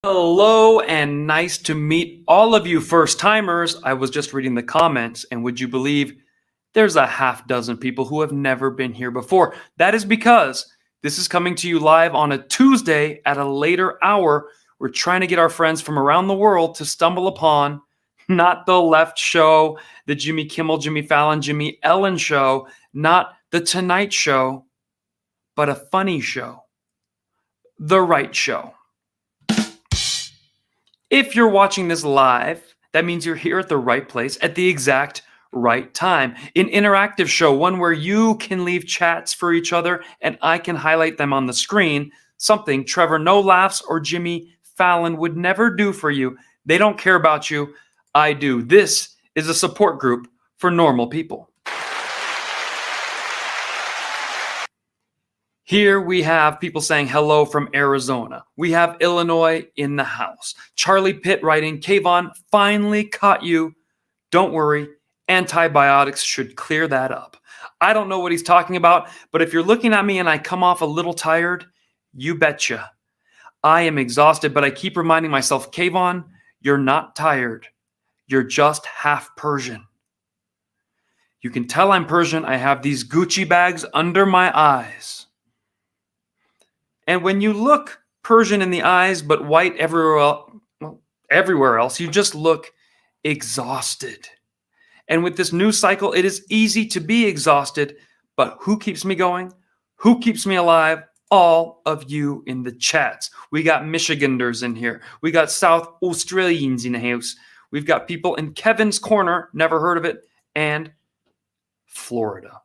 Hello and nice to meet all of you first-timers. I was just reading the comments, and would you believe there's a half dozen people who have never been here before. That is because this is coming to you live on a Tuesday at a later hour. We're trying to get our friends from around the world to stumble upon not the Left Show, the Jimmy Kimmel, Jimmy Fallon, Jimmy Ellen Show, not the Tonight Show, but a funny show, The Right Show. If you're watching this live, that means you're here at the right place at the exact right time. An interactive show, one where you can leave chats for each other and I can highlight them on the screen, something Trevor No Laughs or Jimmy Fallon would never do for you. They don't care about you. I do. This is a support group for normal people. Here we have people saying hello from Arizona. We have Illinois in the house. Charlie Pitt writing, Kvon finally caught you. Don't worry, antibiotics should clear that up. I don't know what he's talking about, but if you're looking at me and I come off a little tired, you betcha. I am exhausted, but I keep reminding myself, Kvon, you're not tired. You're just half Persian. You can tell I'm Persian. I have these Gucci bags under my eyes. And when you look Persian in the eyes, but white everywhere else, you just look exhausted. And with this news cycle, it is easy to be exhausted, but who keeps me going? Who keeps me alive? All of you in the chats. We got Michiganders in here. We got South Australians in the house. We've got people in Kevin's Corner, never heard of it, and Florida.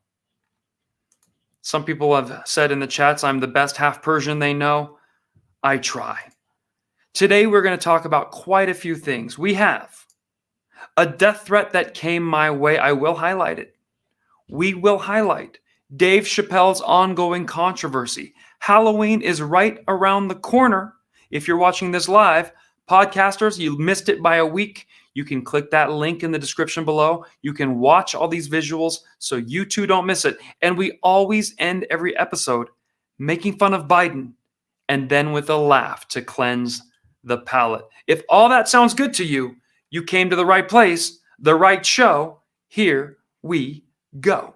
Some people have said in the chats, I'm the best half Persian they know. I try. Today, we're going to talk about quite a few things. We have a death threat that came my way. I will highlight it. We will highlight Dave Chappelle's ongoing controversy. Halloween is right around the corner. If you're watching this live, podcasters, you missed it by a week. You can click that link in the description below. You can watch all these visuals so you too don't miss it. And we always end every episode making fun of Biden and then with a laugh to cleanse the palate. If all that sounds good to you, you came to the right place, the right show. Here we go.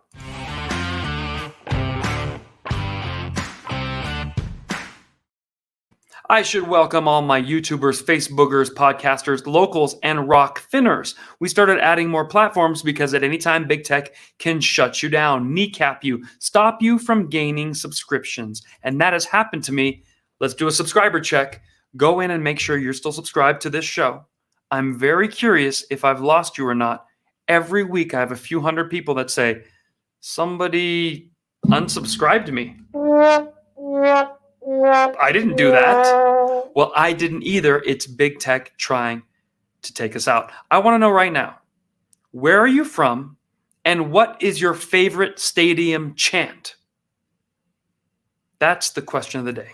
I should welcome all my YouTubers, Facebookers, podcasters, locals, and rock thinners. We started adding more platforms because at any time big tech can shut you down, kneecap you, stop you from gaining subscriptions. And that has happened to me. Let's do a subscriber check. Go in and make sure you're still subscribed to this show. I'm very curious if I've lost you or not. Every week I have a few hundred people that say, somebody unsubscribed me. I didn't do that. Well, I didn't either. It's big tech trying to take us out. I want to know right now, where are you from and what is your favorite stadium chant? That's the question of the day.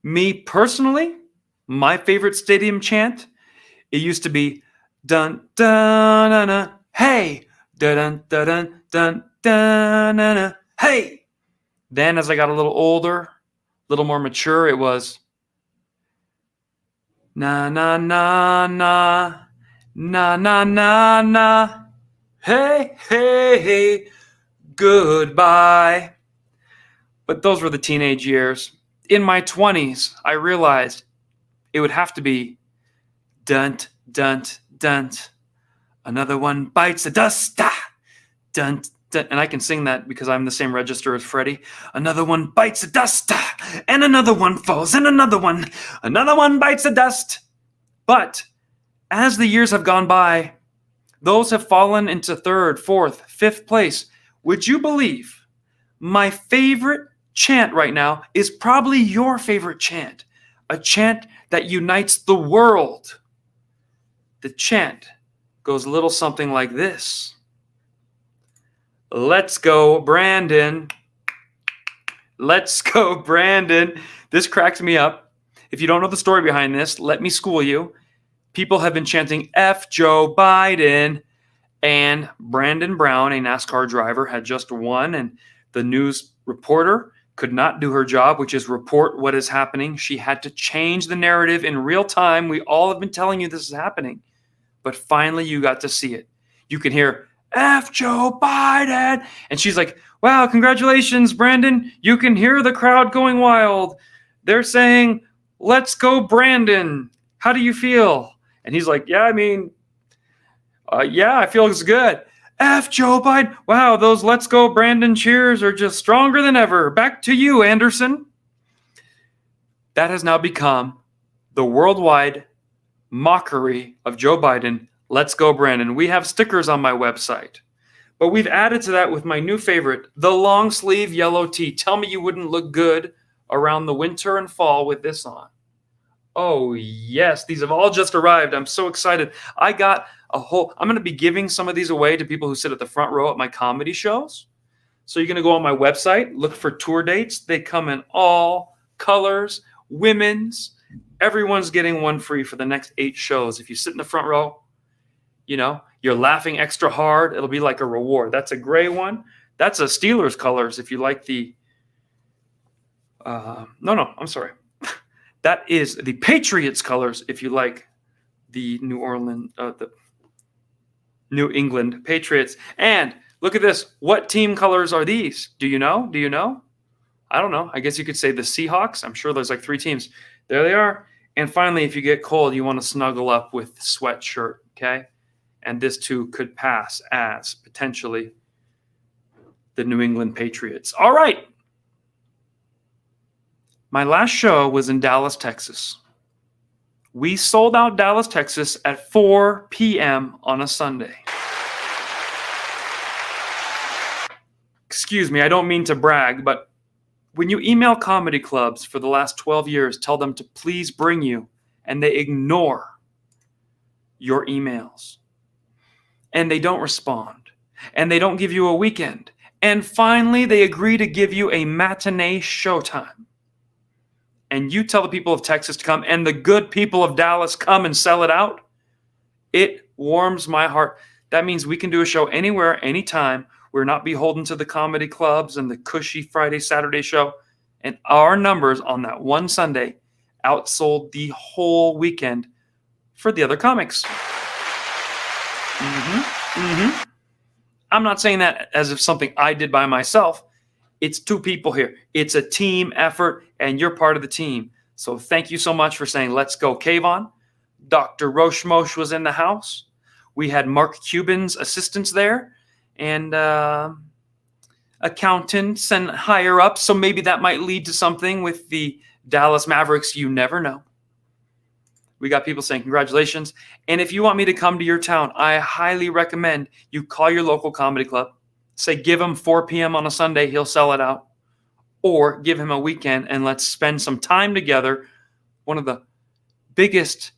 Me personally, my favorite stadium chant, it used to be dun dun dun dun hey dun dun dun dun dun dun hey. Then as I got a little older, a little more mature, it was na na na na na na na na hey hey hey goodbye. But those were the teenage years. In my 20s, I realized it would have to be dunt dunt dunt. Another one bites the dust. Dunt. And I can sing that because I'm the same register as Freddie. Another one bites the dust, and another one falls, and another one bites the dust. But as the years have gone by, those have fallen into third, fourth, fifth place. Would you believe my favorite chant right now is probably your favorite chant, a chant that unites the world? The chant goes a little something like this. Let's go, Brandon. Let's go, Brandon. This cracks me up. If you don't know the story behind this, let me school you. People have been chanting F Joe Biden, and Brandon Brown, a NASCAR driver, had just won, and the news reporter could not do her job, which is report what is happening. She had to change the narrative in real time. We all have been telling you this is happening, but finally you got to see it. You can hear F Joe Biden. And she's like, wow, congratulations, Brandon. You can hear the crowd going wild. They're saying, let's go, Brandon. How do you feel? And he's like, yeah, I feel it's good. F Joe Biden. Wow, those let's go, Brandon cheers are just stronger than ever. Back to you, Anderson. That has now become the worldwide mockery of Joe Biden. Let's go, Brandon. We have stickers on my website, but we've added to that with my new favorite, the long sleeve yellow tee. Tell me you wouldn't look good around the winter and fall with this on. Oh, yes. These have all just arrived. I'm so excited. I'm going to be giving some of these away to people who sit at the front row at my comedy shows. So you're going to go on my website, look for tour dates. They come in all colors, women's. Everyone's getting one free for the next 8 shows. If you sit in the front row, you're laughing extra hard. It'll be like a reward. That's a gray one. That's a Steelers colors. If you like the, I'm sorry. That is the Patriots colors. If you like the the New England Patriots. And look at this. What team colors are these? Do you know? I don't know. I guess you could say the Seahawks. I'm sure there's like 3 teams. There they are. And finally, if you get cold, you want to snuggle up with sweatshirt. Okay. And this too could pass as potentially the New England Patriots. All right. My last show was in Dallas, Texas. We sold out Dallas, Texas at 4 p.m. on a Sunday. Excuse me, I don't mean to brag, but when you email comedy clubs for the last 12 years, tell them to please bring you, and they ignore your emails. And they don't respond. And they don't give you a weekend. And finally, they agree to give you a matinee showtime. And you tell the people of Texas to come, and the good people of Dallas come and sell it out. It warms my heart. That means we can do a show anywhere, anytime. We're not beholden to the comedy clubs and the cushy Friday, Saturday show. And our numbers on that one Sunday outsold the whole weekend for the other comics. I'm not saying that as if something I did by myself. It's 2 people here. It's a team effort, and you're part of the team. So thank you so much for saying, let's go, Kvon. Dr. Roshmosh was in the house. We had Mark Cuban's assistants there and accountants and higher ups. So maybe that might lead to something with the Dallas Mavericks. You never know. We got people saying congratulations. And if you want me to come to your town, I highly recommend you call your local comedy club. Say, give him 4 p.m. on a Sunday. He'll sell it out. Or give him a weekend and let's spend some time together. One of the biggest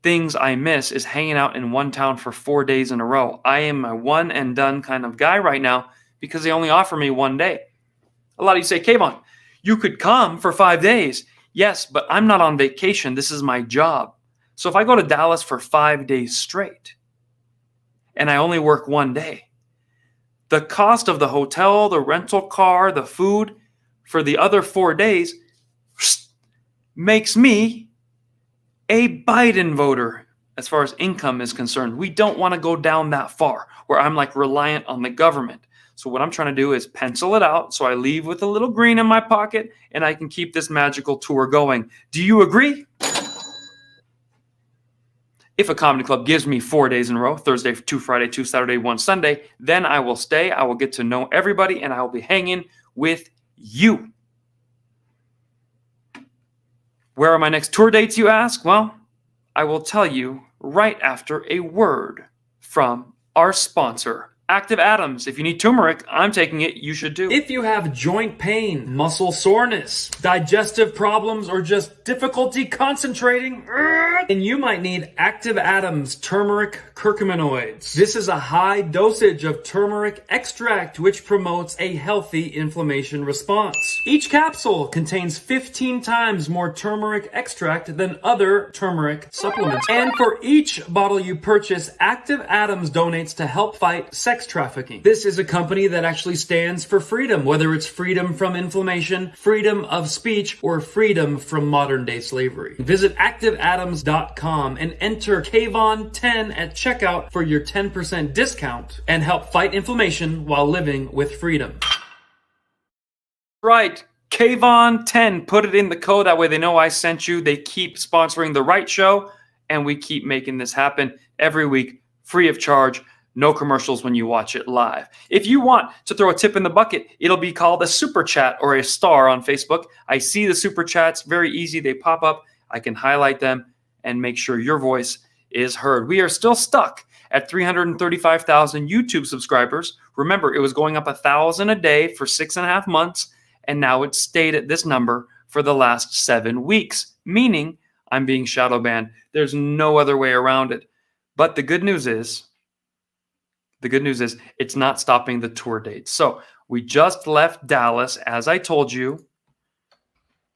things I miss is hanging out in one town for 4 days in a row. I am a one and done kind of guy right now because they only offer me 1 day. A lot of you say, Kvon, you could come for 5 days. Yes, but I'm not on vacation. This is my job. So if I go to Dallas for 5 days straight and I only work 1 day, the cost of the hotel, the rental car, the food for the other 4 days makes me a Biden voter as far as income is concerned. We don't want to go down that far where I'm like reliant on the government. So what I'm trying to do is pencil it out so I leave with a little green in my pocket and I can keep this magical tour going. Do you agree? If a comedy club gives me 4 days in a row, Thursday, 2 Friday, 2 Saturday, 1 Sunday, then I will stay. I will get to know everybody and I will be hanging with you. Where are my next tour dates, you ask? Well, I will tell you right after a word from our sponsor, Active Atoms. If you need turmeric, I'm taking it. You should too. If you have joint pain, muscle soreness, digestive problems, or just difficulty concentrating, then you might need Active Atoms turmeric curcuminoids. This is a high dosage of turmeric extract which promotes a healthy inflammation response. Each capsule contains 15 times more turmeric extract than other turmeric supplements. And for each bottle you purchase, Active Atoms donates to help fight sex trafficking. This is a company that actually stands for freedom, whether it's freedom from inflammation, freedom of speech, or freedom from modern day slavery. Visit activeatoms.com and enter Kvon10 at checkout for your 10% discount and help fight inflammation while living with freedom. Right. Kvon10. Put it in the code. That way they know I sent you. They keep sponsoring the right show and we keep making this happen every week, free of charge. No commercials when you watch it live. If you want to throw a tip in the bucket, it'll be called a super chat or a star on Facebook. I see the super chats, very easy. They pop up. I can highlight them and make sure your voice is heard. We are still stuck at 335,000 YouTube subscribers. Remember, it was going up 1,000 a day for 6.5 months, and now it's stayed at this number for the last 7 weeks, meaning I'm being shadow banned. There's no other way around it. But the good news is it's not stopping the tour dates. So we just left Dallas, as I told you.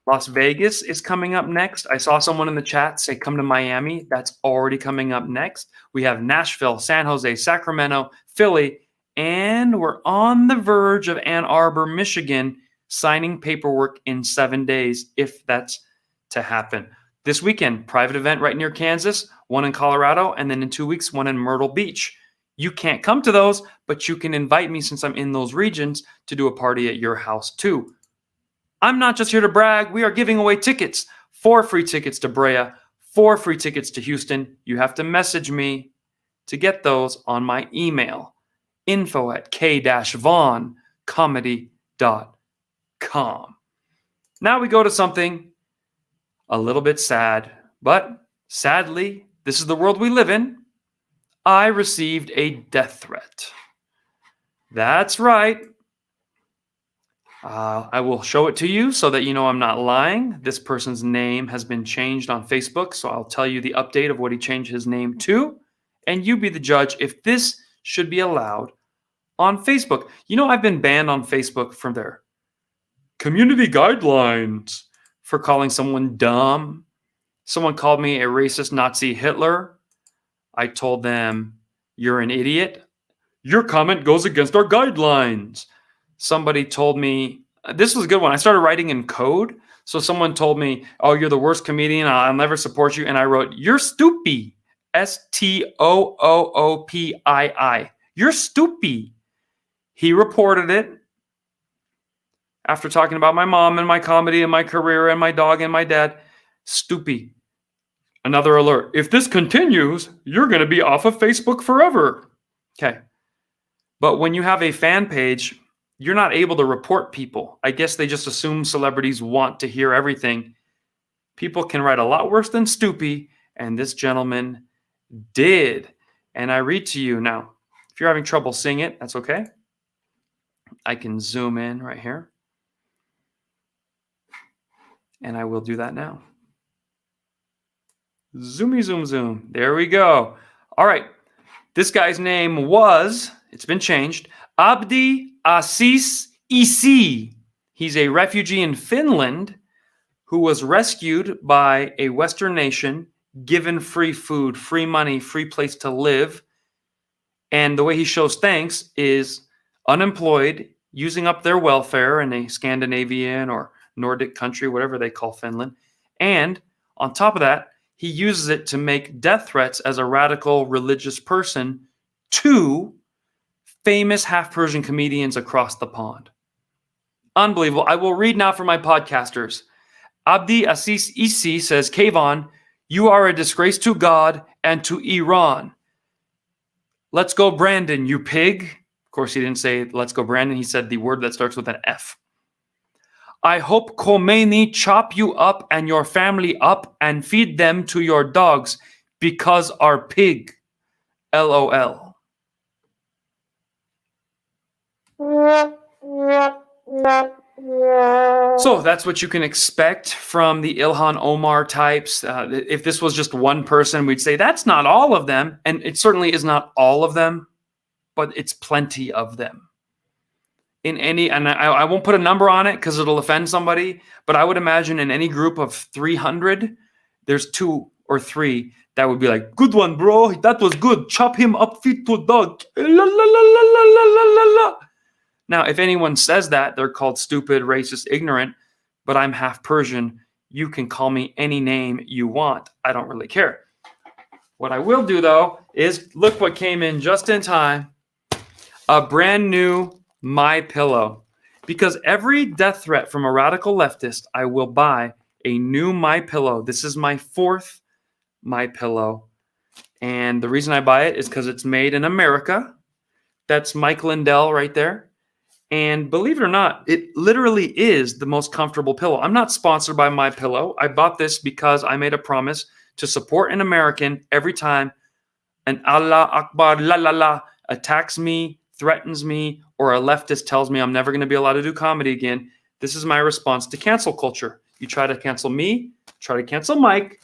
Las Vegas is coming up next. I saw someone in the chat say come to Miami. That's already coming up next. We have Nashville, San Jose, Sacramento, Philly, and we're on the verge of Ann Arbor, Michigan, signing paperwork in 7 days, if that's to happen. This weekend, private event right near Kansas, one in Colorado, and then in 2 weeks, one in Myrtle Beach. You can't come to those, but you can invite me since I'm in those regions to do a party at your house too. I'm not just here to brag. We are giving away tickets. 4 free tickets to Brea, 4 free tickets to Houston. You have to message me to get those on my email, info@kvonComedy.com. Now we go to something a little bit sad, but sadly, this is the world we live in. I received a death threat. That's right. I will show it to you so that you know I'm not lying. This person's name has been changed on Facebook, so I'll tell you the update of what he changed his name to, and you be the judge if this should be allowed on Facebook. You know, I've been banned on Facebook from their community guidelines for calling someone dumb. Someone called me a racist Nazi Hitler. I told them, you're an idiot. Your comment goes against our guidelines. Somebody told me, this was a good one. I started writing in code. So someone told me, oh, you're the worst comedian. I'll never support you. And I wrote, you're stupid. STOOOPII. You're stupid. He reported it after talking about my mom and my comedy and my career and my dog and my dad. Stoopy. Another alert. If this continues, you're going to be off of Facebook forever. Okay. But when you have a fan page, you're not able to report people. I guess they just assume celebrities want to hear everything. People can write a lot worse than Stoopy, and this gentleman did. And I read to you now. If you're having trouble seeing it, that's okay. I can zoom in right here. And I will do that now. Zoomy, zoom, zoom. There we go. All right. This guy's name was, it's been changed, Abdi Assis Isi. He's a refugee in Finland who was rescued by a Western nation, given free food, free money, free place to live. And the way he shows thanks is unemployed, using up their welfare in a Scandinavian or Nordic country, whatever they call Finland. And on top of that, he uses it to make death threats as a radical religious person to famous half-Persian comedians across the pond. Unbelievable. I will read now for my podcasters. Abdi Assis Isi says, Kvon, you are a disgrace to God and to Iran. Let's go, Brandon, you pig. Of course, he didn't say, let's go, Brandon. He said the word that starts with an F. I hope Khomeini chop you up and your family up and feed them to your dogs because our pig. LOL. So that's what you can expect from the Ilhan Omar types. If this was just one person, we'd say that's not all of them. And it certainly is not all of them, but it's plenty of them. In any, and I won't put a number on it because it'll offend somebody, but I would imagine in any group of 300, there's 2 or 3 that would be like, good one, bro. That was good. Chop him up, feed to a dog. La, la, la, la, la, la, la, la. Now, if anyone says that, they're called stupid, racist, ignorant, but I'm half Persian. You can call me any name you want. I don't really care. What I will do, though, is look what came in just in time. A brand new My Pillow. Because every death threat from a radical leftist, I will buy a new My Pillow. This is my 4th My Pillow. And the reason I buy it is because it's made in America. That's Mike Lindell right there. And believe it or not, it literally is the most comfortable pillow. I'm not sponsored by My Pillow. I bought this because I made a promise to support an American every time an Allah Akbar la la la attacks me, threatens me, or a leftist tells me I'm never going to be allowed to do comedy again. This is my response to cancel culture. You try to cancel me, try to cancel Mike,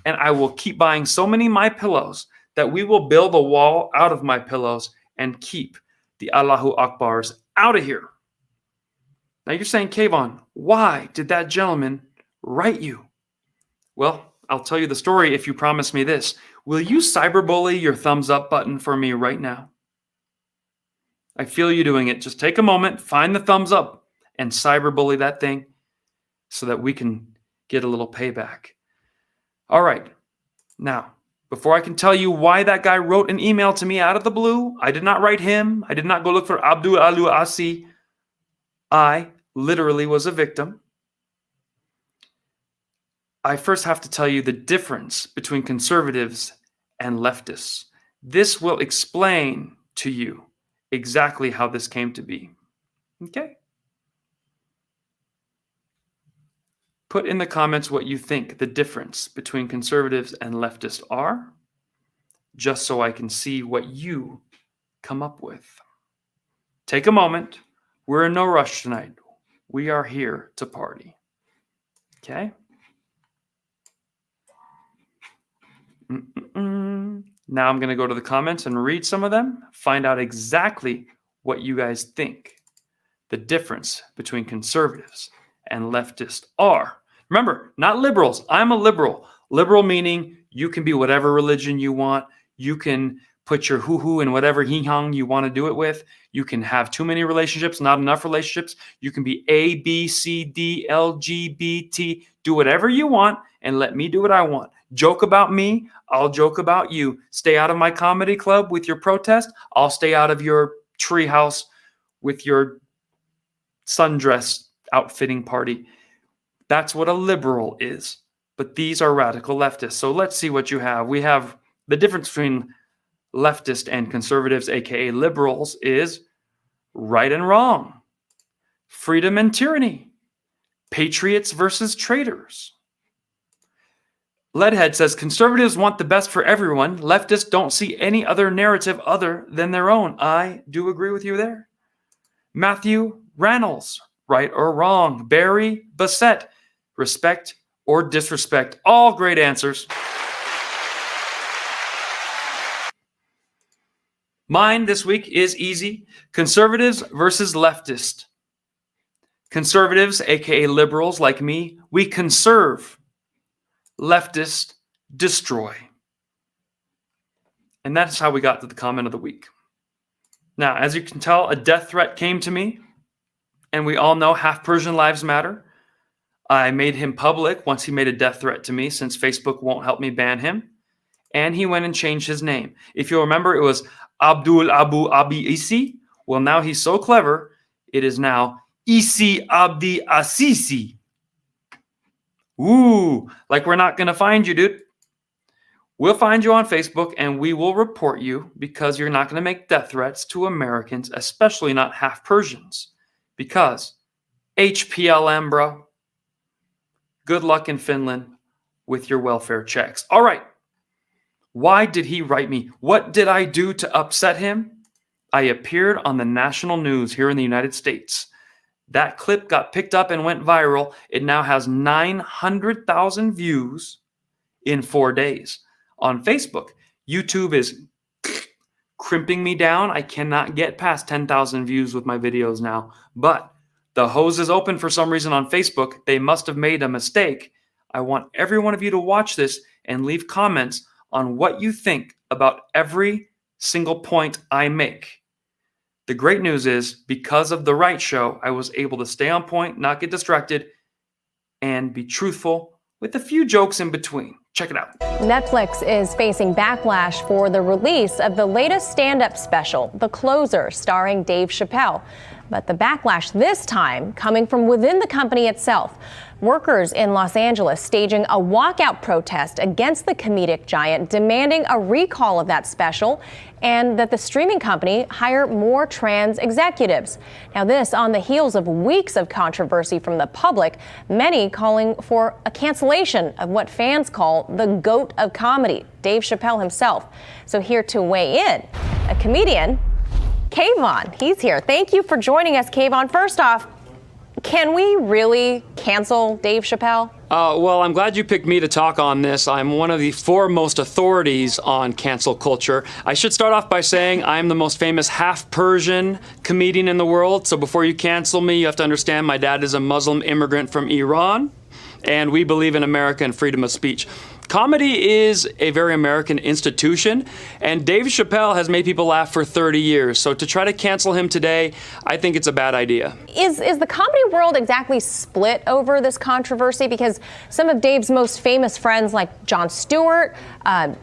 and I will keep buying so many My Pillows that we will build a wall out of My Pillows and keep the Allahu Akbars out of here. Now you're saying, Kvon, why did that gentleman write you? Well, I'll tell you the story if you promise me this. Will you cyberbully your thumbs up button for me right now? I feel you doing it. Just take a moment, find the thumbs up, and cyberbully that thing so that we can get a little payback. All right. Now, before I can tell you why that guy wrote an email to me out of the blue, I did not write him. I did not go look for Abdul Alu Asi. I literally was a victim. I first have to tell you the difference between conservatives and leftists. This will explain to you exactly how this came to be. Okay? Put in the comments what you think the difference between conservatives and leftists are, just so I can see what you come up with. Take a moment. We're in no rush tonight. We are here to party. Okay? Now I'm going to go to the comments and read some of them, find out exactly what you guys think the difference between conservatives and leftists are. Remember, not liberals. I'm a liberal. Liberal meaning you can be whatever religion you want. You can put your hoo-hoo in whatever hee-hong you want to do it with. You can have too many relationships, not enough relationships. You can be A, B, C, D, L, G, B, T. Do whatever you want and let me do what I want. Joke about me. I'll joke about you. Stay out of my comedy club with your protest. I'll stay out of your treehouse with your sundress outfitting party. That's what a liberal is. but these are radical leftists. So let's see what you have. We have the difference between leftist and conservatives, aka liberals, is right and wrong, freedom and tyranny, patriots versus traitors. Leadhead says conservatives want the best for everyone. Leftists don't see any other narrative other than their own. I do agree with you there. Matthew Reynolds, right or wrong. Barry Bassett, respect or disrespect. All great answers. Mine this week is easy. Conservatives versus leftists. Conservatives, aka liberals like me, we conserve. Leftists destroy. And that's how we got to the comment of the week. Now, as you can tell, a death threat came to me, and we all know half Persian lives matter. I made him public once he made a death threat to me, since Facebook won't help me ban him. And he went and changed his name. If you'll remember, it was Abdul Abu Abi Isi. Well, now he's so clever, it is now Isi Abdi Asisi. Ooh, like we're not going to find you, dude. We'll find you on Facebook and we will report you because you're not going to make death threats to Americans, especially not half Persians. Because HPLM, bro. Good luck in Finland with your welfare checks. All right. Why did he write me? What did I do to upset him? I appeared on the national news here in the United States. That clip got picked up and went viral. It now has 900,000 views in 4 days. On Facebook, YouTube is crimping me down. I cannot get past 10,000 views with my videos now. But the hose is open for some reason on Facebook. They must have made a mistake. I want every one of you to watch this and leave comments on what you think about every single point I make. The great news is, because of The Right Show, I was able to stay on point, not get distracted, and be truthful with a few jokes in between. Check it out. Netflix is facing backlash for the release of the latest stand-up special, The Closer, starring Dave Chappelle. But the backlash this time coming from within the company itself. Workers in Los Angeles staging a walkout protest against the comedic giant, demanding a recall of that special and that the streaming company hire more trans executives. Now, this on the heels of weeks of controversy from the public, many calling for a cancellation of what fans call the GOAT of comedy, Dave Chappelle himself. So here to weigh in, a comedian, Kvon. He's here. Thank you for joining us, Kvon. First off, can we really cancel Dave Chappelle? Well, I'm glad you picked me to talk on this. I'm one of the foremost authorities on cancel culture. I should start off by saying I'm the most famous half Persian comedian in the world. So before you cancel me, you have to understand my dad is a Muslim immigrant from Iran, and we believe in America and freedom of speech. Comedy is a very American institution, and Dave Chappelle has made people laugh for 30 years. So to try to cancel him today, I think it's a bad idea. Is the comedy world exactly split over this controversy? Because some of Dave's most famous friends, like Jon Stewart,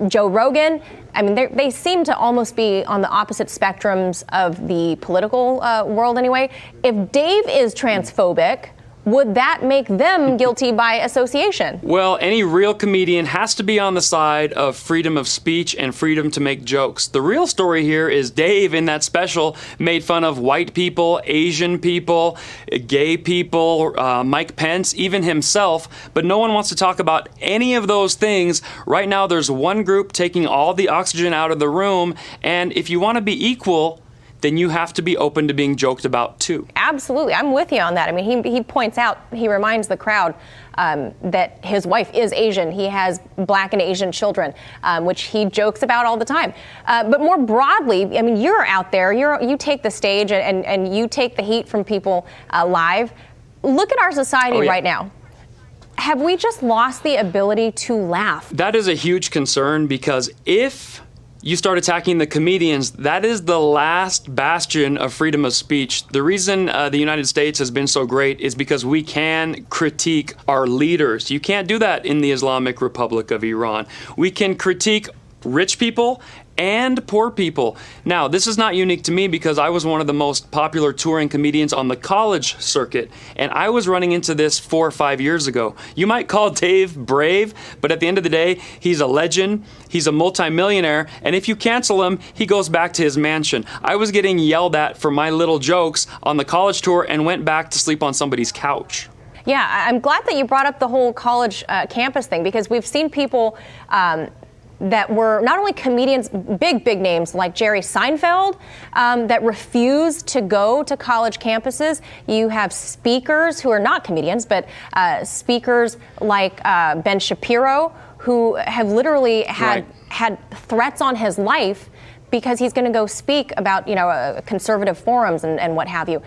Joe Rogan, I mean, they seem to almost be on the opposite spectrums of the political world anyway. If Dave is transphobic, would that make them guilty by association? Well, any real comedian has to be on the side of freedom of speech and freedom to make jokes. The real story here is Dave, in that special, made fun of white people, Asian people, gay people, Mike Pence, even himself, but no one wants to talk about any of those things. Right now, there's one group taking all the oxygen out of the room, and if you want to be equal, then you have to be open to being joked about too. Absolutely, I'm with you on that. I mean, he points out, he reminds the crowd that his wife is Asian. He has Black and Asian children, which he jokes about all the time. But more broadly, I mean, you're out there, you take the stage and you take the heat from people live. Look at our society right now. Have we just lost the ability to laugh? That is a huge concern, because if you start attacking the comedians, that is the last bastion of freedom of speech. The reason the United States has been so great is because we can critique our leaders. You can't do that in the Islamic Republic of Iran. We can critique rich people and poor people. Now, this is not unique to me because I was one of the most popular touring comedians on the college circuit, and I was running into this 4 or 5 years ago. You might call Dave brave, but at the end of the day, he's a legend, he's a multimillionaire, and if you cancel him, he goes back to his mansion. I was getting yelled at for my little jokes on the college tour and went back to sleep on somebody's couch. Yeah, I'm glad that you brought up the whole college campus thing, because we've seen people that were not only comedians, big names like Jerry Seinfeld, that refused to go to college campuses. You have speakers who are not comedians, but speakers like Ben Shapiro, who have literally had threats on his life because he's going to go speak about, conservative forums and what have you.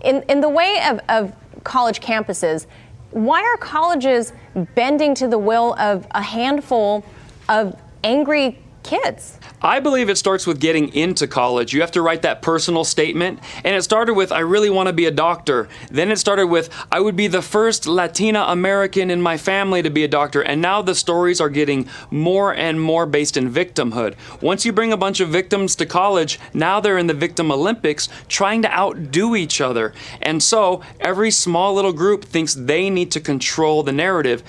In the way of college campuses, why are colleges bending to the will of a handful of angry kids? I believe it starts with getting into college. You have to write that personal statement. And it started with, I really want to be a doctor. Then it started with, I would be the first Latina American in my family to be a doctor. And now the stories are getting more and more based in victimhood. Once you bring a bunch of victims to college, now they're in the victim Olympics trying to outdo each other. And so every small little group thinks they need to control the narrative.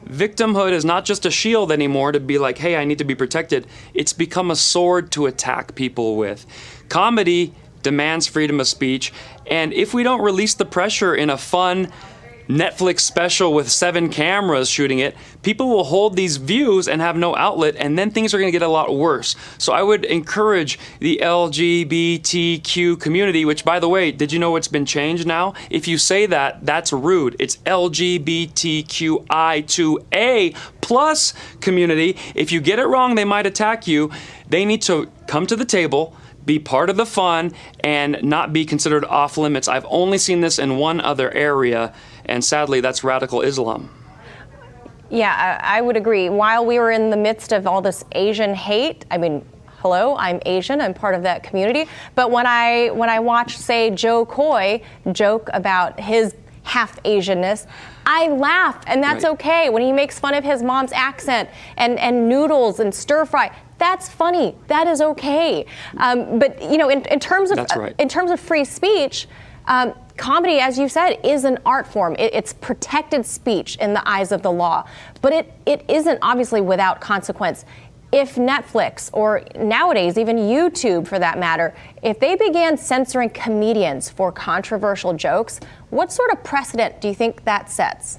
Victimhood is not just a shield anymore to be like, hey, I need to be protected. It's become a sword to attack people with. Comedy demands freedom of speech, and if we don't release the pressure in a fun Netflix special with 7 cameras shooting it, people will hold these views and have no outlet, and then things are going to get a lot worse. So I would encourage the LGBTQ community, which, by the way, did you know it's been changed now? If you say that, that's rude. It's LGBTQI2A plus community. If you get it wrong, they might attack you. They need to come to the table, be part of the fun, and not be considered off limits. I've only seen this in one other area, and sadly, that's radical Islam. Yeah, I would agree. While we were in the midst of all this Asian hate, I mean, hello, I'm Asian, I'm part of that community. But when I watch, say, Joe Coy joke about his half Asianness, I laugh, and that's okay. When he makes fun of his mom's accent and noodles and stir fry, that's funny. That is okay. But in terms of in terms of free speech, comedy, as you said, is an art form. It's protected speech in the eyes of the law, but it isn't obviously without consequence. If Netflix, or nowadays even YouTube for that matter, if they began censoring comedians for controversial jokes, what sort of precedent do you think that sets?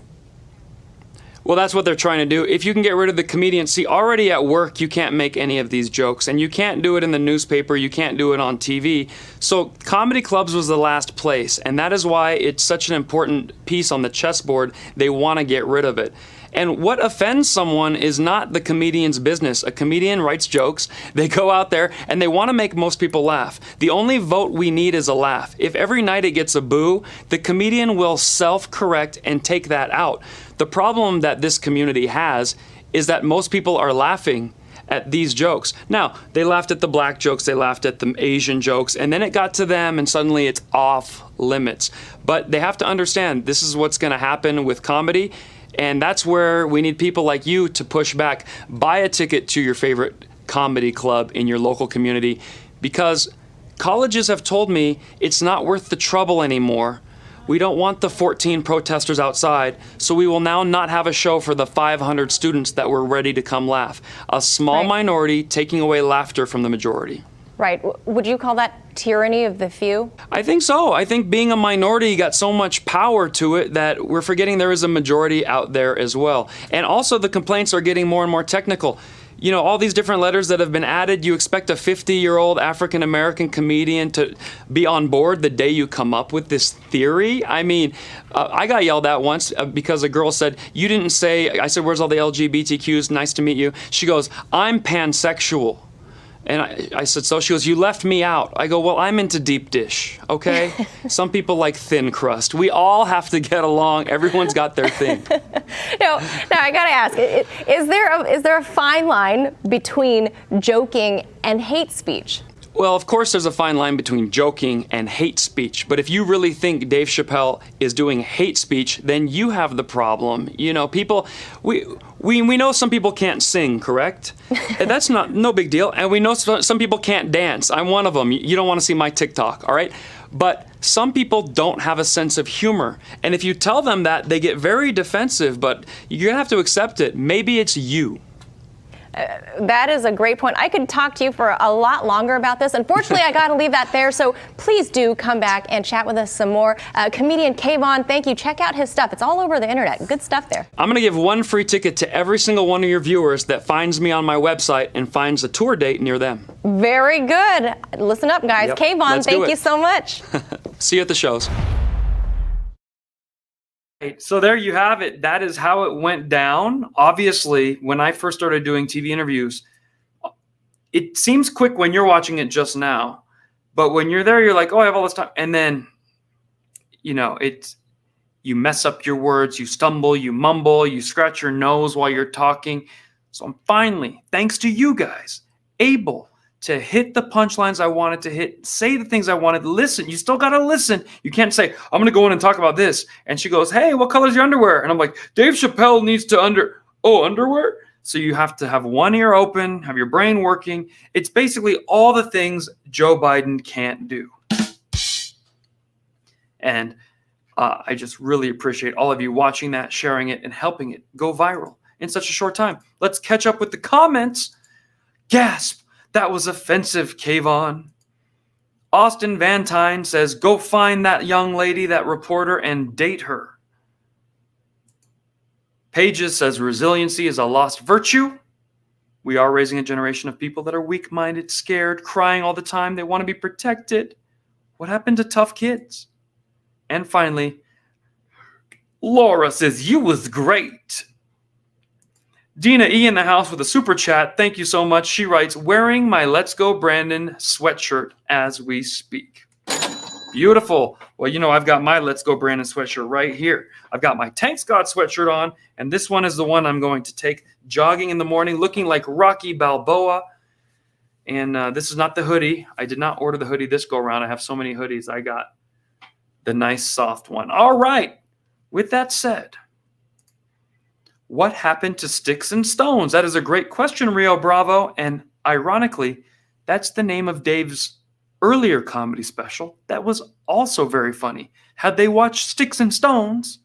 Well, that's what they're trying to do. If you can get rid of the comedians, see, already at work, you can't make any of these jokes, and you can't do it in the newspaper, you can't do it on TV. So comedy clubs was the last place, and that is why it's such an important piece on the chessboard. They want to get rid of it. And what offends someone is not the comedian's business. A comedian writes jokes, they go out there, and they want to make most people laugh. The only vote we need is a laugh. If every night it gets a boo, the comedian will self-correct and take that out. The problem that this community has is that most people are laughing at these jokes. Now, they laughed at the black jokes, they laughed at the Asian jokes, and then it got to them, and suddenly it's off limits. But they have to understand this is what's going to happen with comedy. And that's where we need people like you to push back. Buy a ticket to your favorite comedy club in your local community, because colleges have told me it's not worth the trouble anymore. We don't want the 14 protesters outside, so we will now not have a show for the 500 students that were ready to come laugh. A small minority taking away laughter from the majority. Right. Would you call that tyranny of the few? I think so. I think being a minority got so much power to it that we're forgetting there is a majority out there as well. And also the complaints are getting more and more technical. You know, all these different letters that have been added, you expect a 50-year-old African-American comedian to be on board the day you come up with this theory? I mean, I got yelled at once because a girl said, you didn't say, I said, where's all the LGBTQs? Nice to meet you. She goes, I'm pansexual. And I said, so? She goes, you left me out. I go, well, I'm into deep dish, okay? Some people like thin crust. We all have to get along. Everyone's got their thing. Now I gotta ask, is there a fine line between joking and hate speech? Well, of course, there's a fine line between joking and hate speech. But if you really think Dave Chappelle is doing hate speech, then you have the problem. You know, people, we know some people can't sing, correct? And that's no big deal. And we know some people can't dance. I'm one of them. You don't want to see my TikTok, all right? But some people don't have a sense of humor. And if you tell them that, they get very defensive, but you're gonna have to accept it. Maybe it's you. That is a great point. I could talk to you for a lot longer about this. Unfortunately, I got to leave that there. So please do come back and chat with us some more. Comedian Kvon, thank you. Check out his stuff. It's all over the internet. Good stuff there. I'm going to give one free ticket to every single one of your viewers that finds me on my website and finds a tour date near them. Very good. Listen up, guys. Yep. Kvon, thank you so much. See you at the shows. So there you have it. That is how it went down. Obviously, when I first started doing TV interviews, it seems quick when you're watching it just now. But when you're there, you're like, oh, I have all this time. And then, you know, you mess up your words, you stumble, you mumble, you scratch your nose while you're talking. So I'm finally, thanks to you guys, able to hit the punchlines I wanted to hit, say the things I wanted. Listen, you still got to listen. You can't say, I'm going to go in and talk about this. And she goes, hey, what color's your underwear? And I'm like, Dave Chappelle needs to underwear? So you have to have one ear open, have your brain working. It's basically all the things Joe Biden can't do. And I just really appreciate all of you watching that, sharing it, and helping it go viral in such a short time. Let's catch up with the comments. Gasp. That was offensive, Kvon. Austin Van Tyne says, go find that young lady, that reporter, and date her. Pages says, resiliency is a lost virtue. We are raising a generation of people that are weak-minded, scared, crying all the time. They want to be protected. What happened to tough kids? And finally, Laura says, you was great. Dina E in the house with a super chat. Thank you so much. She writes, wearing my Let's Go Brandon sweatshirt as we speak. Beautiful. Well, you know, I've got my Let's Go Brandon sweatshirt right here. I've got my Tank Scott sweatshirt on, and this one is the one I'm going to take jogging in the morning, looking like Rocky Balboa. And this is not the hoodie. I did not order the hoodie this go around. I have so many hoodies. I got the nice soft one. All right. With that said, what happened to Sticks and Stones? That is a great question, Rio Bravo. And ironically, that's the name of Dave's earlier comedy special. That was also very funny. Had they watched Sticks and Stones,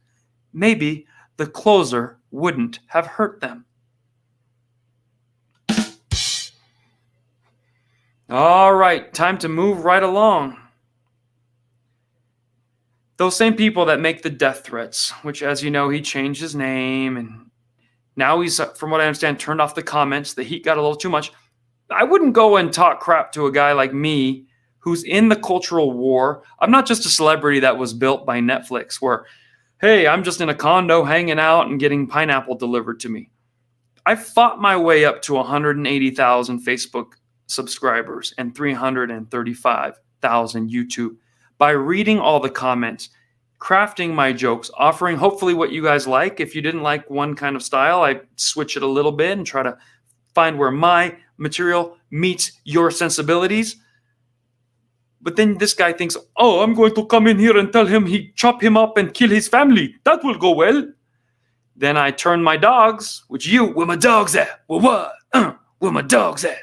maybe the closer wouldn't have hurt them. All right, time to move right along. Those same people that make the death threats, which, as you know, he changed his name, and now he's, from what I understand, turned off the comments. The heat got a little too much. I wouldn't go and talk crap to a guy like me who's in the cultural war. I'm not just a celebrity that was built by Netflix where, hey, I'm just in a condo hanging out and getting pineapple delivered to me. I fought my way up to 180,000 Facebook subscribers and 335,000 YouTube by reading all the comments, crafting my jokes, offering hopefully what you guys like. If you didn't like one kind of style, I switch it a little bit and try to find where my material meets your sensibilities. But then this guy thinks, oh, I'm going to come in here and tell him he chop him up and kill his family. That will go well. Then I turn my dogs, where my dogs at? Well, what? Where my dogs at?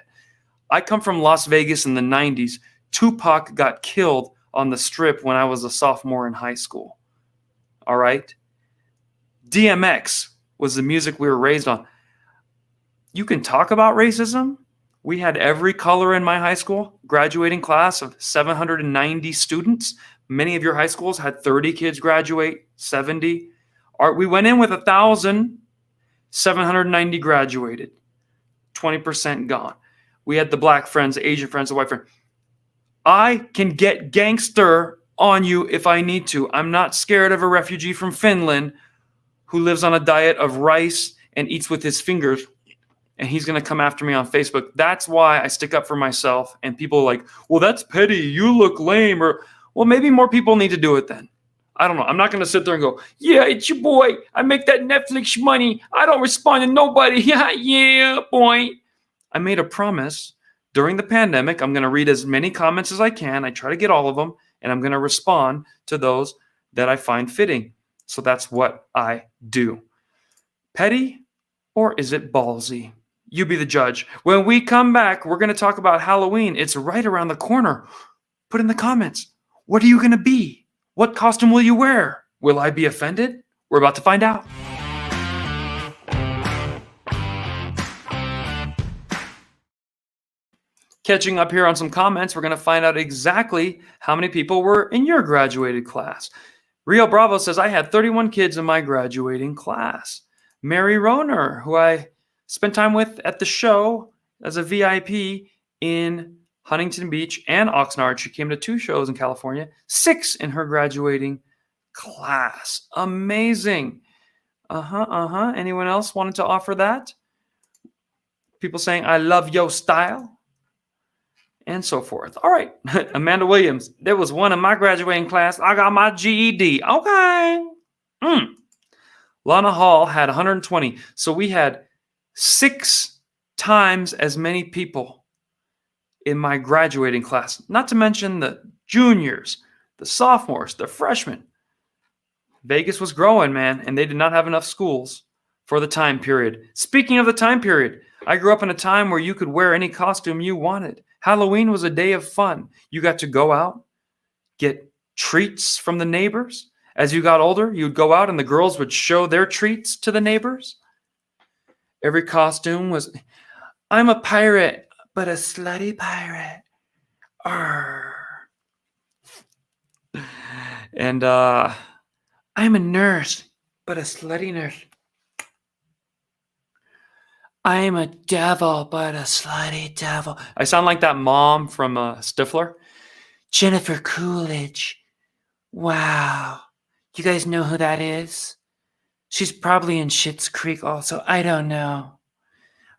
I come from Las Vegas in the 90s. Tupac got killed on the Strip when I was a sophomore in high school. All right? DMX was the music we were raised on. You can talk about racism. We had every color in my high school, graduating class of 790 students. Many of your high schools had 30 kids graduate, 70. We went in with 1,000, 790 graduated, 20% gone. We had the black friends, the Asian friends, the white friends. I can get gangster on you if I need to. I'm not scared of a refugee from Finland who lives on a diet of rice and eats with his fingers, and he's going to come after me on Facebook. That's why I stick up for myself, and people are like, well, that's petty. You look lame. Or, well, maybe more people need to do it then. I don't know. I'm not going to sit there and go, yeah, it's your boy. I make that Netflix money. I don't respond to nobody. Yeah, boy. I made a promise during the pandemic, I'm going to read as many comments as I can. I try to get all of them, and I'm going to respond to those that I find fitting. So that's what I do. Petty or is it ballsy? You be the judge. When we come back, we're going to talk about Halloween. It's right around the corner. Put in the comments. What are you going to be? What costume will you wear? Will I be offended? We're about to find out. Catching up here on some comments, we're going to find out exactly how many people were in your graduated class. Rio Bravo says, I had 31 kids in my graduating class. Mary Roner, who I spent time with at the show as a VIP in Huntington Beach and Oxnard. She came to 2 shows in California, 6 in her graduating class. Amazing. Anyone else wanted to offer that? People saying, I love your style. And so forth. All right. Amanda Williams. There was one in my graduating class. I got my GED. Okay. Lana Hall had 120. So we had 6 times as many people in my graduating class. Not to mention the juniors, the sophomores, the freshmen. Vegas was growing, man, and they did not have enough schools for the time period. Speaking of the time period, I grew up in a time where you could wear any costume you wanted. Halloween was a day of fun. You got to go out, get treats from the neighbors. As you got older, you'd go out and the girls would show their treats to the neighbors. Every costume was, I'm a pirate, but a slutty pirate. Arr. And I'm a nurse, but a slutty nurse. I'm a devil, but a slutty devil. I sound like that mom from Stifler. Jennifer Coolidge. Wow. You guys know who that is? She's probably in Schitt's Creek also. I don't know.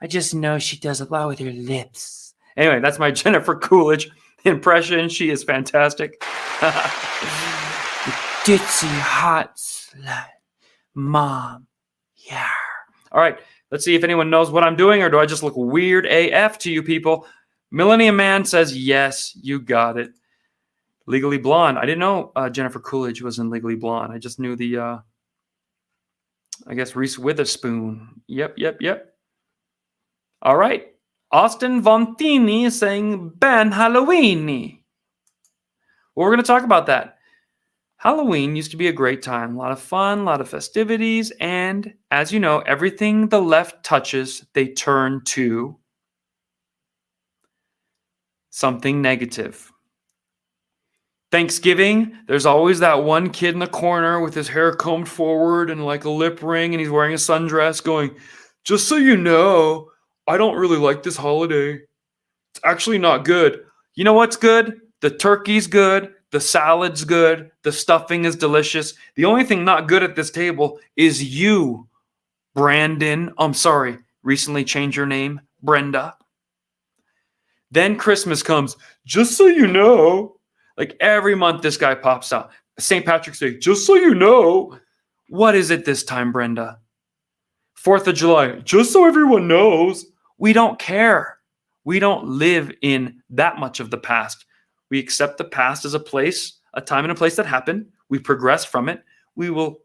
I just know she does a lot with her lips. Anyway, that's my Jennifer Coolidge impression. She is fantastic. Ditzy hot slut. Mom. Yeah. All right. Let's see if anyone knows what I'm doing, or do I just look weird AF to you people? Millennium Man says, yes, you got it. Legally Blonde. I didn't know Jennifer Coolidge was in Legally Blonde. I just knew the, I guess, Reese Witherspoon. Yep. All right. Austin Vontini is saying, Ben Halloweeny. Well, we're going to talk about that. Halloween used to be a great time. A lot of fun, a lot of festivities, and as you know, everything the left touches, they turn to something negative. Thanksgiving, there's always that one kid in the corner with his hair combed forward and like a lip ring, and he's wearing a sundress going, just so you know, I don't really like this holiday. It's actually not good. You know what's good? The turkey's good. The salad's good. The stuffing is delicious. The only thing not good at this table is you, Brandon. I'm sorry. Recently changed your name, Brenda. Then Christmas comes. Just so you know. Like every month this guy pops out. St. Patrick's Day. Just so you know. What is it this time, Brenda? 4th of July. Just so everyone knows. We don't care. We don't live in that much of the past. We accept the past as a place, a time and a place that happened. We progress from it. We will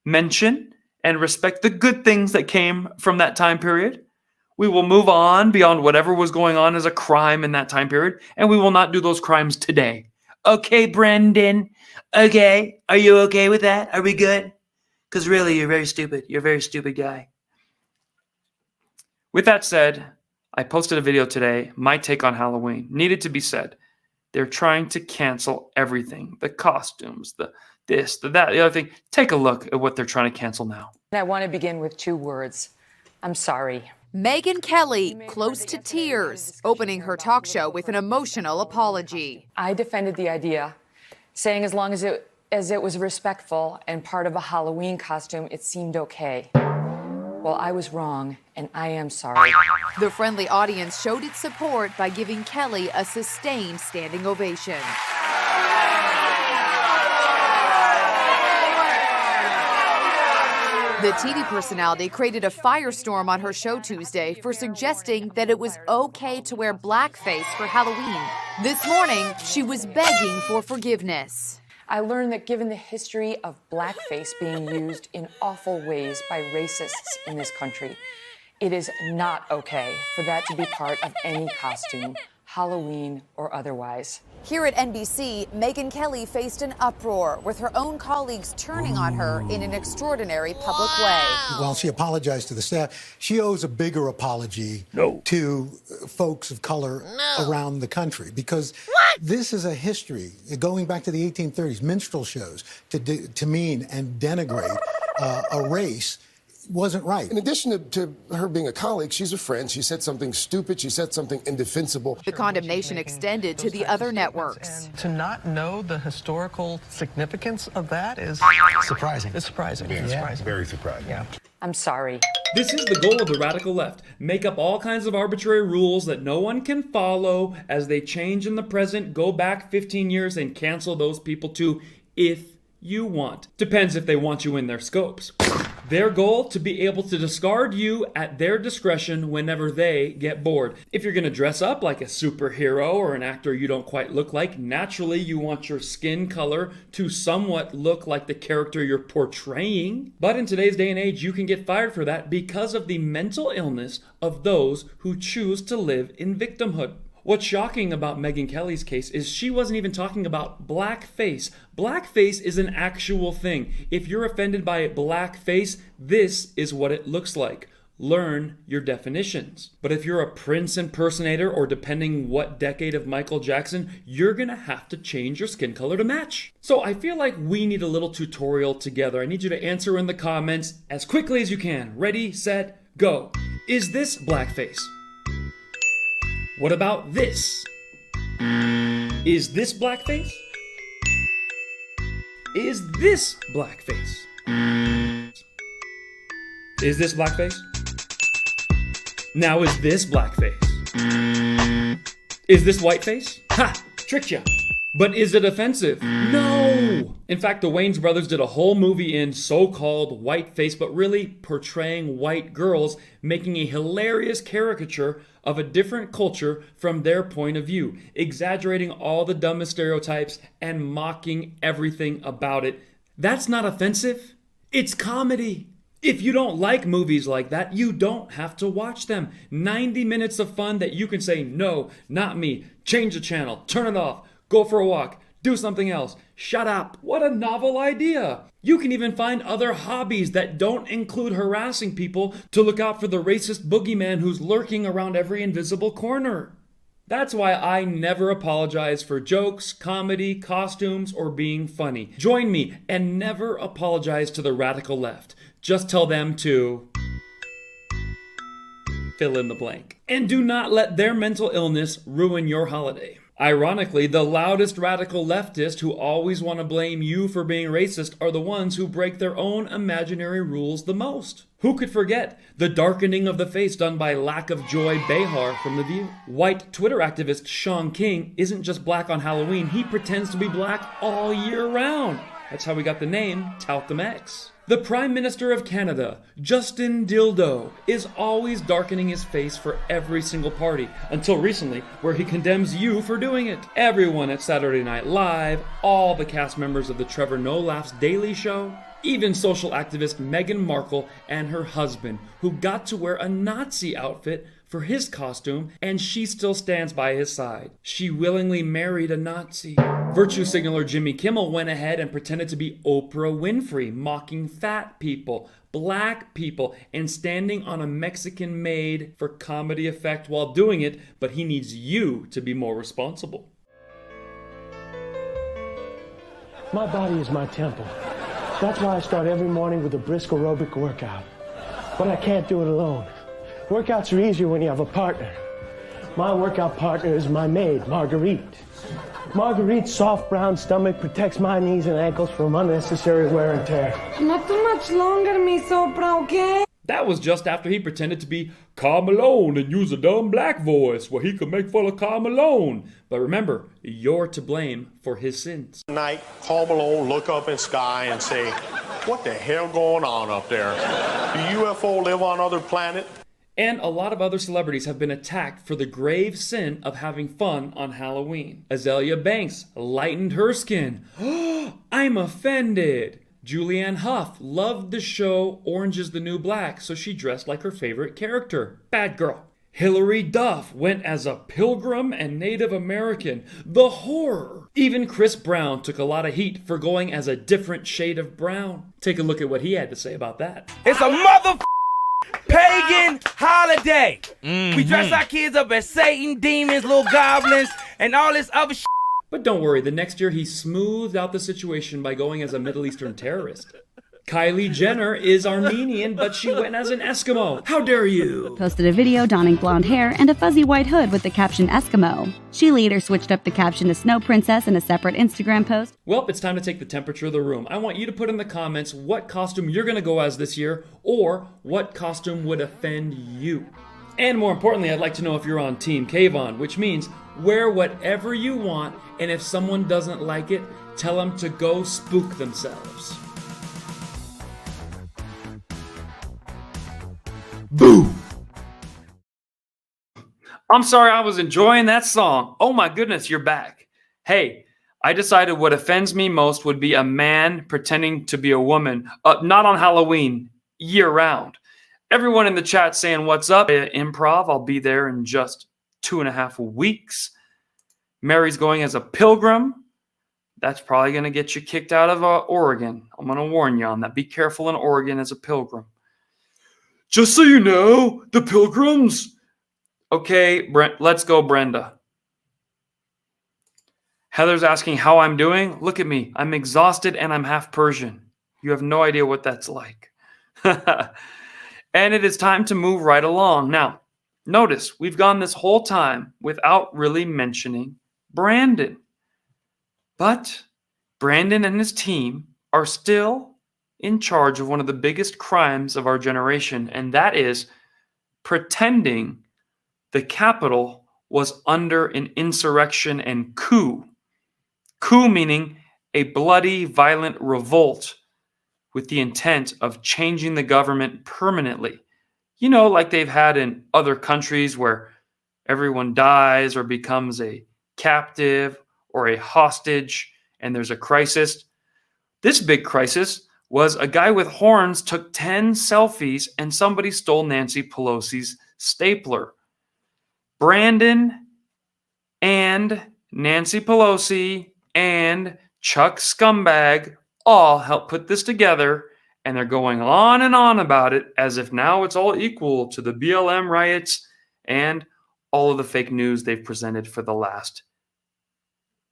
mention and respect the good things that came from that time period. We will move on beyond whatever was going on as a crime in that time period, and we will not do those crimes today. Okay, Brendan. Okay. Are you okay with that? Are we good? Because really, you're very stupid. You're a very stupid guy. With that said, I posted a video today, my take on Halloween. Needed to be said. They're trying to cancel everything. The costumes, the this, the that, the other thing. Take a look at what they're trying to cancel now. I want to begin with 2 words. I'm sorry. Megyn Kelly, close to tears, opening her talk show with an emotional apology. I defended the idea, saying as long as it was respectful and part of a Halloween costume, it seemed okay. Well, I was wrong, and I am sorry. The friendly audience showed its support by giving Kelly a sustained standing ovation. The TV personality created a firestorm on her show Tuesday for suggesting that it was okay to wear blackface for Halloween. This morning, she was begging for forgiveness. I learned that given the history of blackface being used in awful ways by racists in this country, it is not okay for that to be part of any costume, Halloween or otherwise. Here at NBC, Megyn Kelly faced an uproar with her own colleagues turning on her in an extraordinary public way. While she apologized to the staff, she owes a bigger apology to folks of color around the country, because this is a history going back to the 1830s. Minstrel shows to demean and denigrate a race wasn't right. In addition to her being a colleague, she's a friend. She said something stupid. She said something indefensible. The condemnation extended to the other networks. To not know the historical significance of that is Surprising. It's surprising. Yeah. It's surprising. Very surprising. Yeah. I'm sorry. This is the goal of the radical left. Make up all kinds of arbitrary rules that no one can follow as they change in the present, go back 15 years and cancel those people too, if you want. Depends if they want you in their scopes. Their goal, to be able to discard you at their discretion whenever they get bored. If you're gonna dress up like a superhero or an actor you don't quite look like, naturally you want your skin color to somewhat look like the character you're portraying. But in today's day and age, you can get fired for that because of the mental illness of those who choose to live in victimhood. What's shocking about Megyn Kelly's case is she wasn't even talking about blackface. Blackface is an actual thing. If you're offended by blackface, this is what it looks like. Learn your definitions. But if you're a Prince impersonator, or depending what decade of Michael Jackson, you're gonna have to change your skin color to match. So I feel like we need a little tutorial together. I need you to answer in the comments as quickly as you can. Ready, set, go. Is this blackface? What about this? Is this blackface? Is this blackface? Is this blackface? Now is this blackface? Is this whiteface? Ha! Tricked ya! But is it offensive? No! In fact, the Wayans brothers did a whole movie in so-called whiteface, but really portraying white girls, making a hilarious caricature of a different culture from their point of view, exaggerating all the dumbest stereotypes and mocking everything about it. That's not offensive. It's comedy. If you don't like movies like that, you don't have to watch them. 90 minutes of fun that you can say, no, not me, change the channel, turn it off, go for a walk, do something else, shut up. What a novel idea. You can even find other hobbies that don't include harassing people to look out for the racist boogeyman who's lurking around every invisible corner. That's why I never apologize for jokes, comedy, costumes, or being funny. Join me and never apologize to the radical left. Just tell them to fill in the blank. And do not let their mental illness ruin your holiday. Ironically, the loudest radical leftists who always want to blame you for being racist are the ones who break their own imaginary rules the most. Who could forget the darkening of the face done by Lack of Joy Behar from The View? White Twitter activist Sean King isn't just black on Halloween, he pretends to be black all year round. That's how we got the name Talcum X. The Prime Minister of Canada, Justin Dildo, is always darkening his face for every single party, until recently, where he condemns you for doing it. Everyone at Saturday Night Live, all the cast members of the Trevor No Laughs Daily Show, even social activist Meghan Markle and her husband, who got to wear a Nazi outfit for his costume, and she still stands by his side. She willingly married a Nazi. Virtue signaler Jimmy Kimmel went ahead and pretended to be Oprah Winfrey, mocking fat people, black people, and standing on a Mexican maid for comedy effect while doing it, but he needs you to be more responsible. My body is my temple. That's why I start every morning with a brisk aerobic workout. But I can't do it alone. Workouts are easier when you have a partner. My workout partner is my maid, Marguerite. Marguerite's soft brown stomach protects my knees and ankles from unnecessary wear and tear. Not too much longer, mi sopra, okay? That was just after he pretended to be Karl Malone and use a dumb black voice where he could make fun of Karl Malone. But remember, you're to blame for his sins. Night, Karl Malone look up in sky and say, What the hell going on up there? Do UFO live on other planets? And a lot of other celebrities have been attacked for the grave sin of having fun on Halloween. Azalea Banks lightened her skin. I'm offended. Julianne Hough loved the show Orange is the New Black, so she dressed like her favorite character. Bad girl. Hilary Duff went as a pilgrim and Native American. The horror! Even Chris Brown took a lot of heat for going as a different shade of brown. Take a look at what he had to say about that. It's a pagan holiday. We dress our kids up as Satan, demons, little goblins, and all this other shit. But don't worry, the next year he smoothed out the situation by going as a Middle Eastern terrorist. Kylie Jenner is Armenian, but she went as an Eskimo. How dare you? Posted a video donning blonde hair and a fuzzy white hood with the caption Eskimo. She later switched up the caption to Snow Princess in a separate Instagram post. Well, it's time to take the temperature of the room. I want you to put in the comments what costume you're going to go as this year, or what costume would offend you. And more importantly, I'd like to know if you're on Team Kvon, which means wear whatever you want, and if someone doesn't like it, tell them to go spook themselves. Boo! I'm sorry, I was enjoying that song. Oh my goodness, you're back. Hey, I decided what offends me most would be a man pretending to be a woman, not on Halloween, year-round. Everyone in the chat saying, what's up? Improv, I'll be there in just 2.5 weeks. Mary's going as a pilgrim. That's probably going to get you kicked out of Oregon. I'm going to warn you on that. Be careful in Oregon as a pilgrim. Just so you know, the pilgrims. Okay, let's go, Brenda. Heather's asking how I'm doing. Look at me. I'm exhausted and I'm half Persian. You have no idea what that's like. And it is time to move right along. Now, notice we've gone this whole time without really mentioning Brandon. But Brandon and his team are still in charge of one of the biggest crimes of our generation, and that is pretending the Capitol was under an insurrection and coup. Coup meaning a bloody, violent revolt with the intent of changing the government permanently. You know, like they've had in other countries where everyone dies or becomes a captive or a hostage and there's a crisis. This big crisis was a guy with horns took 10 selfies and somebody stole Nancy Pelosi's stapler. Brandon and Nancy Pelosi and Chuck Scumbag all helped put this together, and they're going on and on about it as if now it's all equal to the BLM riots and all of the fake news they've presented for the last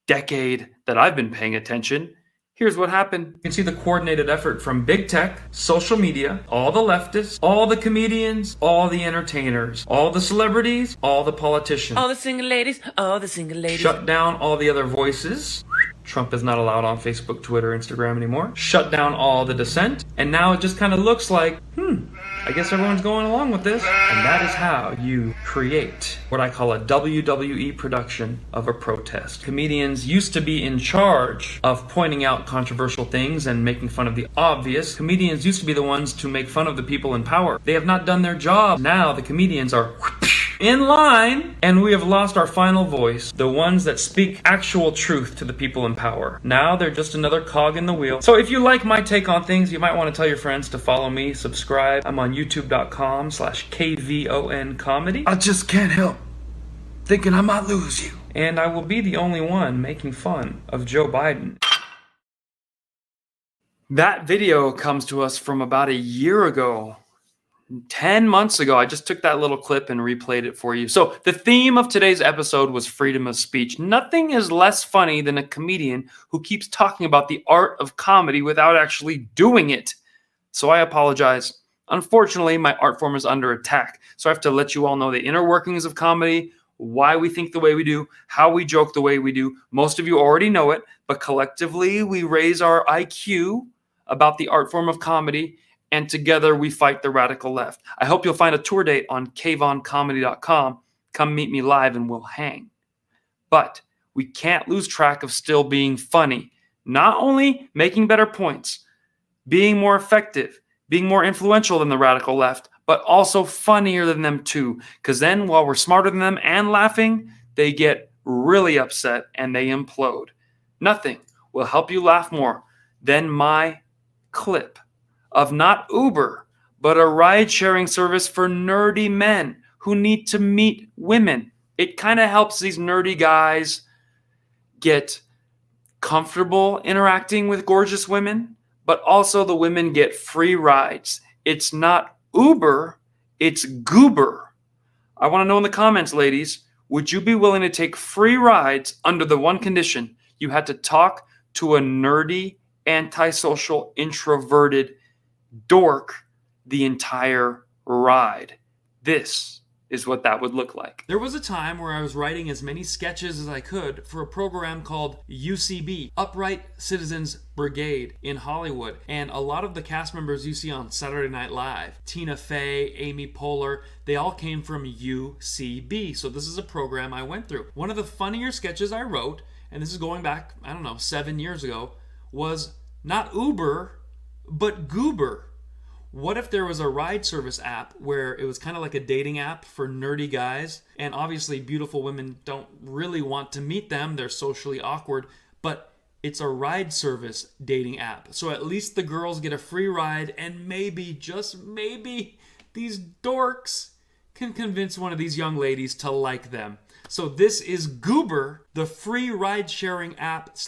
decade that I've been paying attention. Here's what happened. You can see the coordinated effort from big tech, social media, all the leftists, all the comedians, all the entertainers, all the celebrities, all the politicians. All the single ladies, all the single ladies. Shut down all the other voices. Trump is not allowed on Facebook, Twitter, Instagram anymore. Shut down all the dissent. And now it just kind of looks like, I guess everyone's going along with this. And that is how you create what I call a WWE production of a protest. Comedians used to be in charge of pointing out controversial things and making fun of the obvious. Comedians used to be the ones to make fun of the people in power. They have not done their job. Now the comedians are in line, and we have lost our final voice, the ones that speak actual truth to the people in power. Now they're just another cog in the wheel. So if you like my take on things, you might want to tell your friends to follow me, subscribe. I'm on youtube.com/KvonComedy. I just can't help thinking I might lose you. And I will be the only one making fun of Joe Biden. That video comes to us from about a year ago. 10 months ago. I just took that little clip and replayed it for you. So the theme of today's episode was freedom of speech. Nothing is less funny than a comedian who keeps talking about the art of comedy without actually doing it. So I apologize. Unfortunately, my art form is under attack. So I have to let you all know the inner workings of comedy, why we think the way we do, how we joke the way we do. Most of you already know it, but collectively we raise our IQ about the art form of comedy, and together we fight the radical left. I hope you'll find a tour date on KvonComedy.com. Come meet me live and we'll hang. But we can't lose track of still being funny. Not only making better points, being more effective, being more influential than the radical left, but also funnier than them too. Because then while we're smarter than them and laughing, they get really upset and they implode. Nothing will help you laugh more than my clip of not Uber, but a ride-sharing service for nerdy men who need to meet women. It kind of helps these nerdy guys get comfortable interacting with gorgeous women, but also the women get free rides. It's not Uber, it's Goober. I want to know in the comments, ladies, would you be willing to take free rides under the one condition you had to talk to a nerdy, antisocial, introverted dork the entire ride? This is what that would look like. There was a time where I was writing as many sketches as I could for a program called UCB, Upright Citizens Brigade, in Hollywood. And a lot of the cast members you see on Saturday Night Live, Tina Fey, Amy Poehler, they all came from UCB. So this is a program I went through. One of the funnier sketches I wrote, and this is going back, 7 years ago, was not Uber, but Goober. What if there was a ride service app where it was kind of like a dating app for nerdy guys, and obviously beautiful women don't really want to meet them, they're socially awkward, but it's a ride service dating app. So at least the girls get a free ride, and maybe, just maybe, these dorks can convince one of these young ladies to like them. So this is Goober, the free ride-sharing app /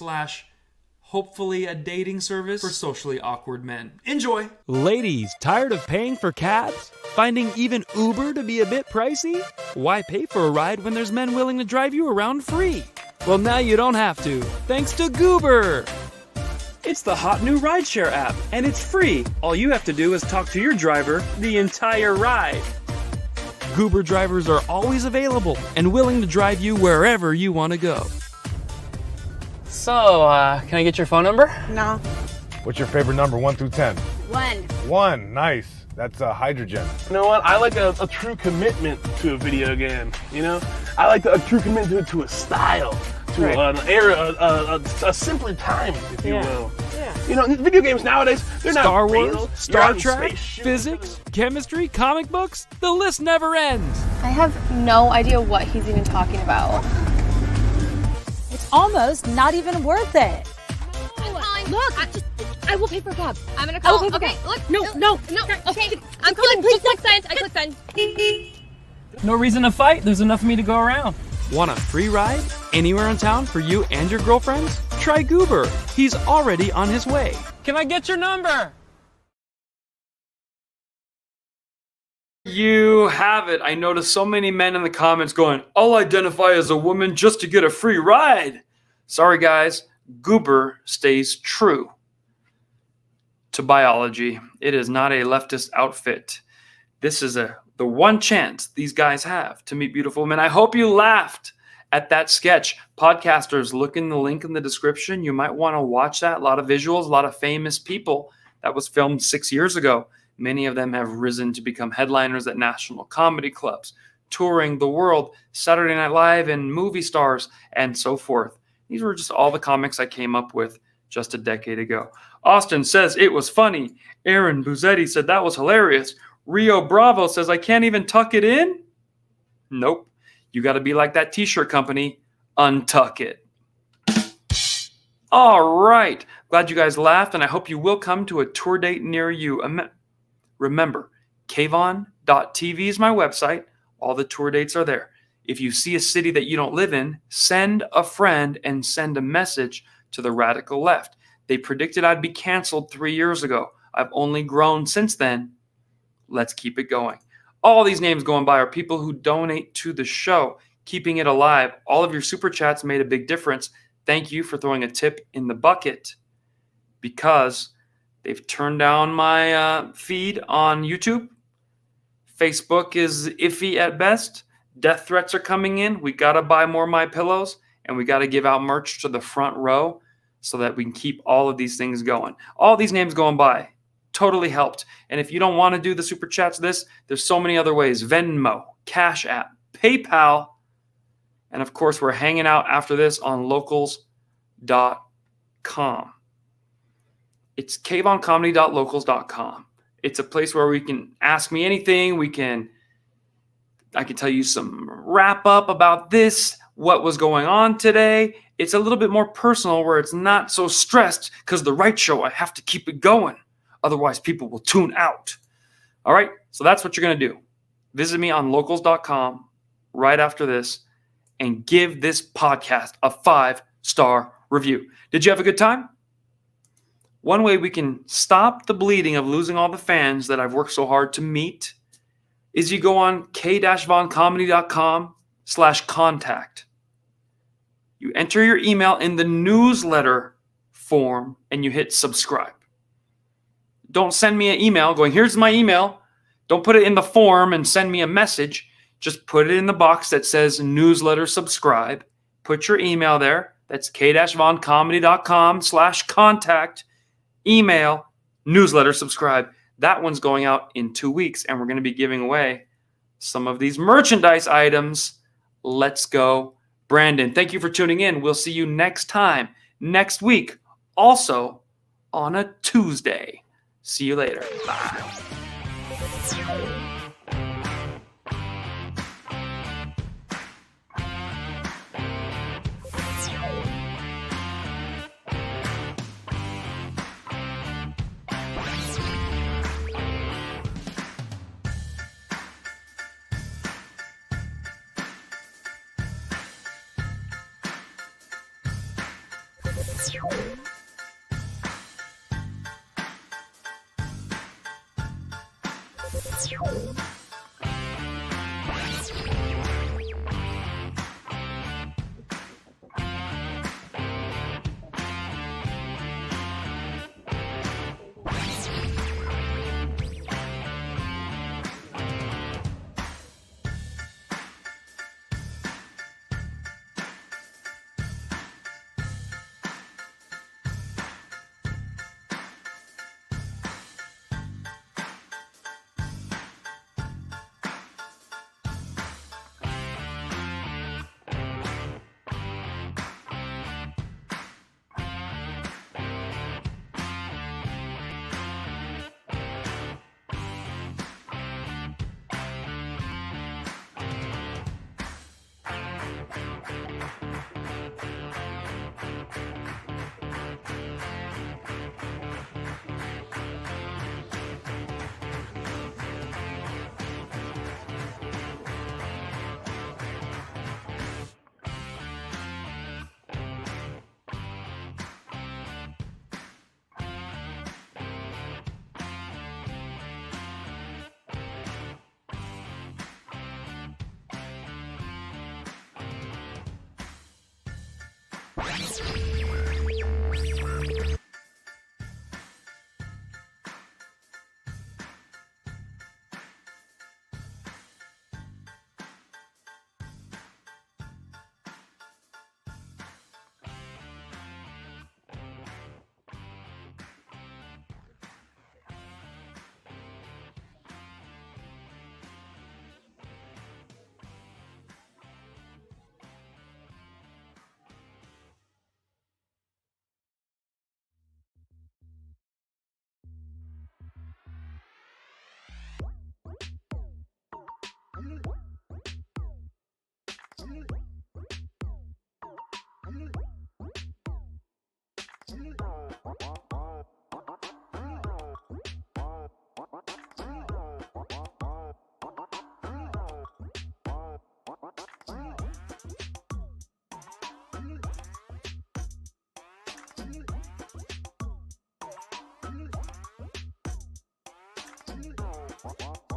hopefully a dating service for socially awkward men. Enjoy! Ladies, tired of paying for cabs? Finding even Uber to be a bit pricey? Why pay for a ride when there's men willing to drive you around free? Well, now you don't have to, thanks to Goober! It's the hot new rideshare app, and it's free. All you have to do is talk to your driver the entire ride. Goober drivers are always available and willing to drive you wherever you want to go. So, can I get your phone number? No. What's your favorite number, 1 through 10? 1. 1, nice. That's hydrogen. You know what? I like a true commitment to a video game, you know? I like a true commitment to a style, to an era, a simpler time, if you will. Yeah. You know, video games nowadays, they're not Star Wars, real. Star Trek, physics, chemistry, comic books, the list never ends. I have no idea what he's even talking about. Almost not even worth it. Look, I will pay for a cab. I'm gonna call. Okay, look. No. Okay, I'm calling. Just click send. I click send. No reason to fight. There's enough of me to go around. Want a free ride anywhere in town for you and your girlfriends? Try Goober. He's already on his way. Can I get your number? You have it. I noticed so many men in the comments going, I'll identify as a woman just to get a free ride. Sorry, guys. Goober stays true to biology. It is not a leftist outfit. This is the one chance these guys have to meet beautiful women. I hope you laughed at that sketch. Podcasters, look in the link in the description. You might want to watch that. A lot of visuals, a lot of famous people. That was filmed 6 years ago. Many of them have risen to become headliners at national comedy clubs, touring the world, Saturday Night Live, and movie stars, and so forth. These were just all the comics I came up with just a decade ago. Austin says it was funny. Aaron Buzetti said that was hilarious. Rio Bravo says I can't even tuck it in. Nope. You got to be like that t-shirt company. Untuck it. All right. Glad you guys laughed, and I hope you will come to a tour date near you. Remember, Kvon.tv is my website. All the tour dates are there. If you see a city that you don't live in, send a friend and send a message to the radical left. They predicted I'd be canceled 3 years ago. I've only grown since then. Let's keep it going. All these names going by are people who donate to the show, keeping it alive. All of your super chats made a big difference. Thank you for throwing a tip in the bucket, because they've turned down my feed on YouTube. Facebook is iffy at best. Death threats are coming in. We got to buy more My Pillows, and we got to give out merch to the front row so that we can keep all of these things going. All these names going by totally helped. And if you don't want to do the super chats, there's so many other ways. Venmo, Cashapp, PayPal, and of course, we're hanging out after this on locals.com. It's KvonComedy.locals.com. It's a place where we can ask me anything. I can tell you some wrap up about this, what was going on today. It's a little bit more personal where it's not so stressed because the right show, I have to keep it going. Otherwise, people will tune out. All right, so that's what you're going to do. Visit me on locals.com right after this and give this podcast a 5-star review. Did you have a good time? One way we can stop the bleeding of losing all the fans that I've worked so hard to meet is you go on k-voncomedy.com/contact. You enter your email in the newsletter form and you hit subscribe. Don't send me an email going, here's my email. Don't put it in the form and send me a message. Just put it in the box that says newsletter subscribe. Put your email there. That's k-voncomedy.com/contact. Email, newsletter, subscribe. That one's going out in 2 weeks, and we're going to be giving away some of these merchandise items. Let's go, Brandon. Thank you for tuning in. We'll see you next time, next week, also on a Tuesday. See you later. Bye. Wow.